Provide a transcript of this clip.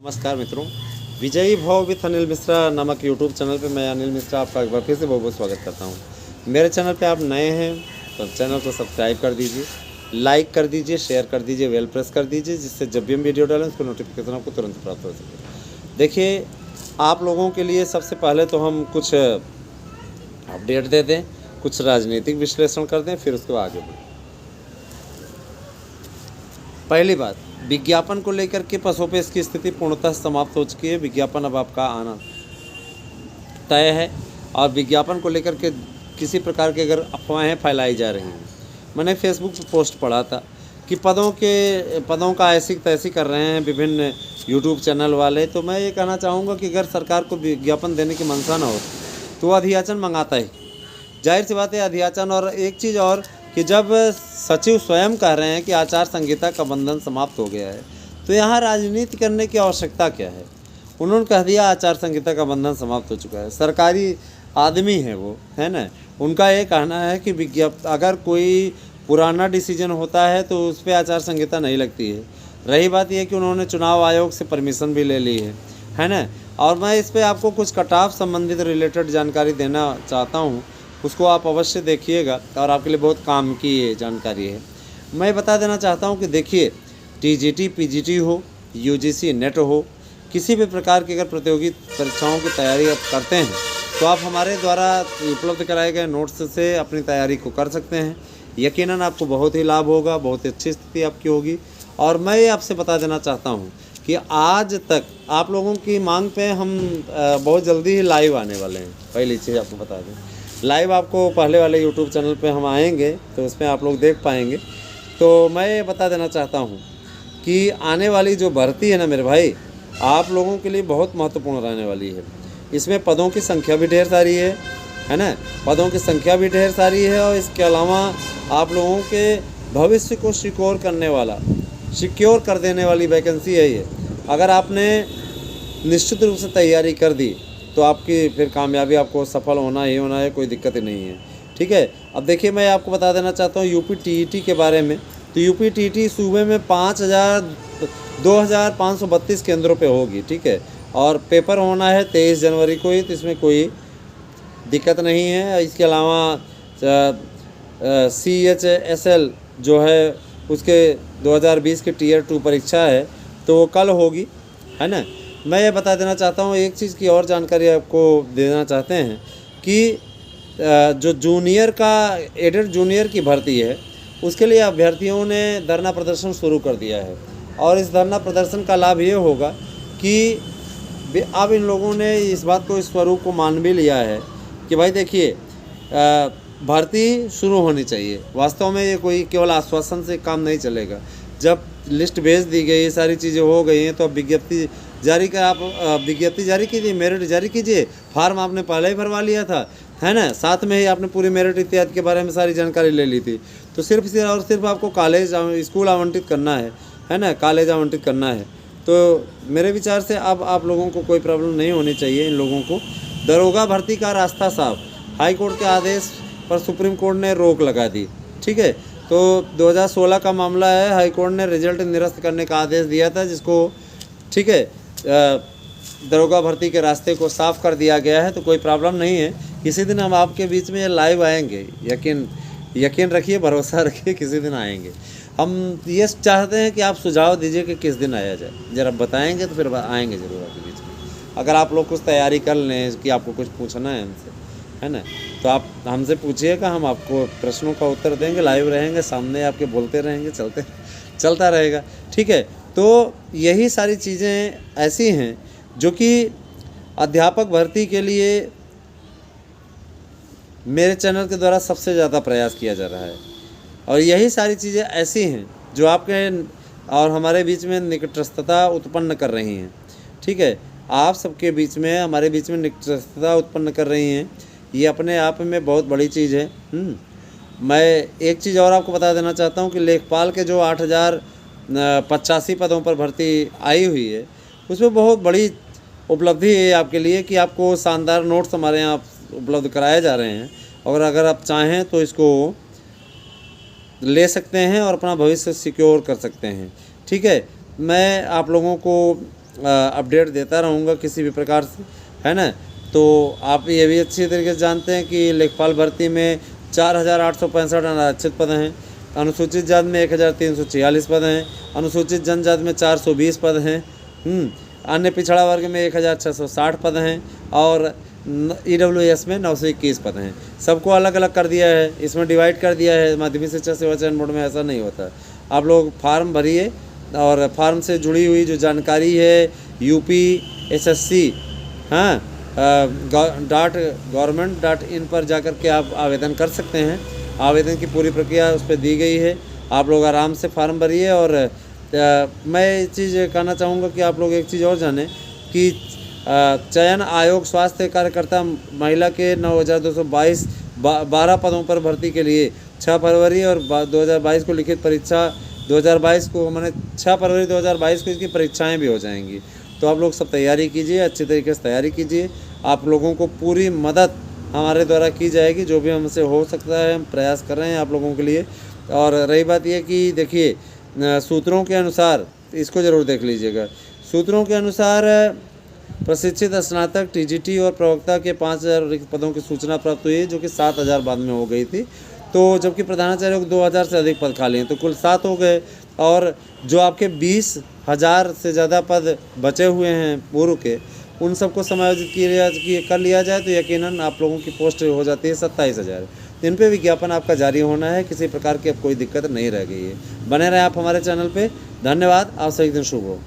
नमस्कार मित्रों, विजयी भव विथ अनिल मिश्रा नामक यूट्यूब चैनल पे मैं अनिल मिश्रा आपका एक बार फिर से बहुत बहुत स्वागत करता हूँ। मेरे चैनल पे आप नए हैं तो चैनल को सब्सक्राइब कर दीजिए, लाइक कर दीजिए, शेयर कर दीजिए, बेल प्रेस कर दीजिए, जिससे जब भी हम वीडियो डालें उसको नोटिफिकेशन आपको तुरंत प्राप्त हो सके। देखिए, आप लोगों के लिए सबसे पहले तो हम कुछ अपडेट दे दें, कुछ राजनीतिक विश्लेषण कर दें, फिर उसके बाद आगे बढ़ें। पहली बात, विज्ञापन को लेकर के पसोपेश की स्थिति पूर्णतः समाप्त हो चुकी है। विज्ञापन अब आपका आना तय है और विज्ञापन को लेकर के किसी प्रकार की अगर अफवाहें फैलाई जा रही हैं, मैंने फेसबुक पर पोस्ट पढ़ा था कि पदों का ऐसी तैसी कर रहे हैं विभिन्न यूट्यूब चैनल वाले। तो मैं ये कहना चाहूँगा कि अगर सरकार को विज्ञापन देने की मंशा ना हो तो वो अधियाचन मंगाता ही, जाहिर सी बात है अधियाचन। और एक चीज़ और कि जब सचिव स्वयं कह रहे हैं कि आचार संहिता का बंधन समाप्त हो गया है, तो यहाँ राजनीति करने की आवश्यकता क्या है। उन्होंने कह दिया आचार संहिता का बंधन समाप्त हो चुका है, सरकारी आदमी है वो, है ना। उनका ये कहना है कि अगर कोई पुराना डिसीजन होता है तो उस पर आचार संहिता नहीं लगती है। रही बात यह कि उन्होंने चुनाव आयोग से परमिशन भी ले ली है ना। और मैं इस पर आपको कुछ कटाव संबंधित रिलेटेड जानकारी देना चाहता हूँ, उसको आप अवश्य देखिएगा और आपके लिए बहुत काम की ये जानकारी है। मैं बता देना चाहता हूँ कि देखिए, टीजीटी पीजीटी हो, यूजीसी नेट हो, किसी भी प्रकार की अगर प्रतियोगी परीक्षाओं की तैयारी आप करते हैं तो आप हमारे द्वारा उपलब्ध कराए गए नोट्स से अपनी तैयारी को कर सकते हैं। यकीनन आपको बहुत ही लाभ होगा, बहुत ही अच्छी स्थिति आपकी होगी। और मैं ये आपसे बता देना चाहता हूँ कि आज तक आप लोगों की मांग पे हम बहुत जल्दी ही लाइव आने वाले हैं। पहली चीज़ आपको बता दें, लाइव आपको पहले वाले यूट्यूब चैनल पे हम आएंगे तो उसमें आप लोग देख पाएंगे। तो मैं ये बता देना चाहता हूँ कि आने वाली जो भर्ती है ना मेरे भाई, आप लोगों के लिए बहुत महत्वपूर्ण रहने वाली है। इसमें पदों की संख्या भी ढेर सारी है ना, पदों की संख्या भी ढेर सारी है। और इसके अलावा आप लोगों के भविष्य को सिक्योर कर देने वाली वैकेंसी है ये। अगर आपने निश्चित रूप से तैयारी कर दी तो आपकी फिर कामयाबी, आपको सफल होना ही होना है, कोई दिक्कत ही नहीं है। ठीक है, अब देखिए, मैं आपको बता देना चाहता हूँ यूपी टीईटी के बारे में। तो यूपी टीईटी सूबे में 2532 केंद्रों पे होगी। ठीक है, और पेपर होना है 23 जनवरी को ही, तो इसमें कोई दिक्कत नहीं है। इसके अलावा CHSL जो है उसके 2020 की Tier 2 परीक्षा है तो वो कल होगी, है ना। मैं ये बता देना चाहता हूँ, एक चीज़ की और जानकारी आपको देना चाहते हैं कि जो जूनियर का एडेड जूनियर की भर्ती है उसके लिए अभ्यर्थियों ने धरना प्रदर्शन शुरू कर दिया है। और इस धरना प्रदर्शन का लाभ ये होगा कि अब इन लोगों ने इस बात को, इस स्वरूप को मान भी लिया है कि भाई देखिए, भर्ती शुरू होनी चाहिए। वास्तव में ये कोई केवल आश्वासन से काम नहीं चलेगा। जब लिस्ट भेज दी गई, ये सारी चीज़ें हो गई हैं, तो अब विज्ञप्ति जारी कीजिए, मेरिट जारी कीजिए। फार्म आपने पहले ही भरवा लिया था, है ना, साथ में ही आपने पूरी मेरिट इत्यादि के बारे में सारी जानकारी ले ली थी। तो सिर्फ आपको स्कूल आवंटित करना है ना, कॉलेज आवंटित करना है। तो मेरे विचार से अब आप लोगों को कोई प्रॉब्लम नहीं होनी चाहिए। इन लोगों को दरोगा भर्ती का रास्ता साफ, हाई कोर्ट के आदेश पर सुप्रीम कोर्ट ने रोक लगा दी। ठीक है, तो 2016 का मामला है, हाई कोर्ट ने रिजल्ट निरस्त करने का आदेश दिया था, जिसको ठीक है दरोगा भर्ती के रास्ते को साफ कर दिया गया है। तो कोई प्रॉब्लम नहीं है। किसी दिन हम आपके बीच में लाइव आएंगे, यकीन रखिए, भरोसा रखिए, किसी दिन आएंगे। हम ये चाहते हैं कि आप सुझाव दीजिए कि किस दिन आया जाए, ज़रा बताएंगे तो फिर आएंगे ज़रूर आपके बीच में। अगर आप लोग कुछ तैयारी कर लें कि आपको कुछ पूछना है हमसे, है ना, तो आप हमसे पूछिएगा, हम आपको प्रश्नों का उत्तर देंगे। लाइव रहेंगे, सामने आपके बोलते रहेंगे, चलता रहेगा। ठीक है, तो यही सारी चीज़ें ऐसी हैं जो कि अध्यापक भर्ती के लिए मेरे चैनल के द्वारा सबसे ज़्यादा प्रयास किया जा रहा है। और यही सारी चीज़ें ऐसी हैं जो आपके और हमारे बीच में निकटस्थता उत्पन्न कर रही हैं। ठीक है, आप सबके बीच में, हमारे बीच में निकटस्थता उत्पन्न कर रही हैं। ये अपने आप में बहुत बड़ी चीज़ है। मैं एक चीज़ और आपको बता देना चाहता हूँ कि लेखपाल के जो 8085 पदों पर भर्ती आई हुई है, उसमें बहुत बड़ी उपलब्धि है आपके लिए कि आपको शानदार नोट्स हमारे यहाँ उपलब्ध कराए जा रहे हैं। और अगर आप चाहें तो इसको ले सकते हैं और अपना भविष्य सिक्योर कर सकते हैं। ठीक है, मैं आप लोगों को अपडेट देता रहूँगा किसी भी प्रकार से, है ना। तो आप ये भी अच्छी तरीके से जानते हैं कि लेखपाल भर्ती में 4,865 अनारक्षित पद हैं, अनुसूचित जाति में 1,346 पद हैं, अनुसूचित जनजाति में 420 पद हैं, अन्य पिछड़ा वर्ग में 1,660 पद हैं और EWS में 921 पद हैं। सबको अलग अलग कर दिया है, इसमें डिवाइड कर दिया है। माध्यमिक शिक्षा सेवा चयन बोर्ड में ऐसा नहीं होता। आप लोग फार्म भरिए और फार्म से जुड़ी हुई जो जानकारी है UPSSC .government.in पर जाकर के आप आवेदन कर सकते हैं। आवेदन की पूरी प्रक्रिया उस पर दी गई है, आप लोग आराम से फार्म भरिए। और मैं ये चीज़ कहना चाहूँगा कि आप लोग एक चीज़ और जानें कि चयन आयोग स्वास्थ्य कार्यकर्ता महिला के 9,222 12 पदों पर भर्ती के लिए 6 फरवरी और 2022 को लिखित परीक्षा 2022 को मैंने 6 फरवरी 2022 को इसकी परीक्षाएं भी हो जाएंगी। तो आप लोग सब तैयारी कीजिए, अच्छी तरीके से तैयारी कीजिए। आप लोगों को पूरी मदद हमारे द्वारा की जाएगी, जो भी हमसे हो सकता है हम प्रयास कर रहे हैं आप लोगों के लिए। और रही बात यह कि देखिए, सूत्रों के अनुसार इसको ज़रूर देख लीजिएगा। सूत्रों के अनुसार प्रशिक्षित स्नातक TGT और प्रवक्ता के 5,000 रिक्त पदों की सूचना प्राप्त हुई है, जो कि 7,000 बाद में हो गई थी। तो जबकि प्रधानाचार्य को 2,000 से अधिक पद खाली हैं, तो कुल 7 हो गए। और जो आपके 20,000 से ज़्यादा पद बचे हुए हैं पूर्व के, उन सबको समायोजित कर लिया जाए तो यकीनन आप लोगों की पोस्ट हो जाती है 27,000। इन पे विज्ञापन आपका जारी होना है, किसी प्रकार की अब कोई दिक्कत नहीं रह गई है। बने रहें आप हमारे चैनल पे। धन्यवाद, आप सभी दिन शुभ हो।